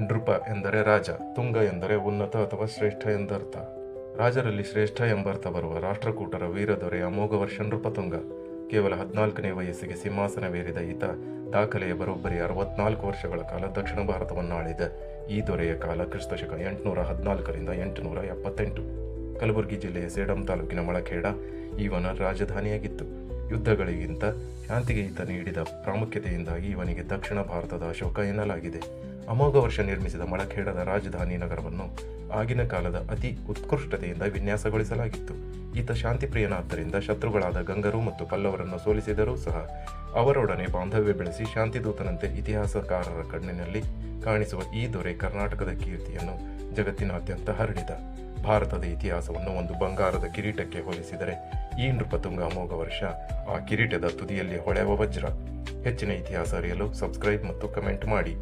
ನೃಪ ಎಂದರೆ ರಾಜ, ತುಂಗ ಎಂದರೆ ಉನ್ನತ ಅಥವಾ ಶ್ರೇಷ್ಠ ಎಂದರ್ಥ. ರಾಜರಲ್ಲಿ ಶ್ರೇಷ್ಠ ಎಂಬರ್ಥ ಬರುವ ರಾಷ್ಟ್ರಕೂಟರ ವೀರದೊರೆ ಅಮೋಘವರ್ಷ ನೃಪತುಂಗ. ಕೇವಲ 14ನೇ ವಯಸ್ಸಿಗೆ ಸಿಂಹಾಸನವೇರಿದ ಈತ ದಾಖಲೆಯ ಬರೋಬ್ಬರಿ 64 ವರ್ಷಗಳ ಕಾಲ ದಕ್ಷಿಣ ಭಾರತವನ್ನು ಆಳಿದ. ಈ ದೊರೆಯ ಕಾಲ ಕ್ರಿಸ್ತಶಕ 814ರಿಂದ 878. ಕಲಬುರಗಿ ಜಿಲ್ಲೆಯ ಸೇಡಂ ತಾಲೂಕಿನ ಮಳಖೇಡ ಇವನ ರಾಜಧಾನಿಯಾಗಿತ್ತು. ಯುದ್ಧಗಳಿಗಿಂತ ಶಾಂತಿಗೆ ಈತ ನೀಡಿದ ಪ್ರಾಮುಖ್ಯತೆಯಿಂದಾಗಿ ಇವನಿಗೆ ದಕ್ಷಿಣ ಭಾರತದ ಅಶೋಕ ಎನ್ನಲಾಗಿದೆ. ಅಮೋಘ ವರ್ಷ ನಿರ್ಮಿಸಿದ ಮಳಖೇಡದ ರಾಜಧಾನಿ ನಗರವನ್ನು ಆಗಿನ ಕಾಲದ ಅತಿ ಉತ್ಕೃಷ್ಟತೆಯಿಂದ ವಿನ್ಯಾಸಗೊಳಿಸಲಾಗಿತ್ತು. ಈತ ಶಾಂತಿಪ್ರಿಯನಾದ್ದರಿಂದ ಶತ್ರುಗಳಾದ ಗಂಗರು ಮತ್ತು ಪಲ್ಲವರನ್ನು ಸೋಲಿಸಿದರೂ ಸಹ ಅವರೊಡನೆ ಬಾಂಧವ್ಯ ಬೆಳೆಸಿ ಶಾಂತಿದೂತನಂತೆ ಇತಿಹಾಸಕಾರರ ಕಣ್ಣಿನಲ್ಲಿ ಕಾಣಿಸುವ ಈ ದೊರೆ ಕರ್ನಾಟಕದ ಕೀರ್ತಿಯನ್ನು ಜಗತ್ತಿನಾದ್ಯಂತ ಹರಡಿದ. ಭಾರತದ ಇತಿಹಾಸವನ್ನು ಒಂದು ಬಂಗಾರದ ಕಿರೀಟಕ್ಕೆ ಹೋಲಿಸಿದರೆ ಈ ನೃಪತುಂಗ ಅಮೋಘ ವರ್ಷ ಆ ಕಿರೀಟದ ತುದಿಯಲ್ಲಿ ಹೊಳೆವ ವಜ್ರ. ಹೆಚ್ಚಿನ ಇತಿಹಾಸ ಅರಿಯಲು ಸಬ್ಸ್ಕ್ರೈಬ್ ಮತ್ತು ಕಮೆಂಟ್ ಮಾಡಿ.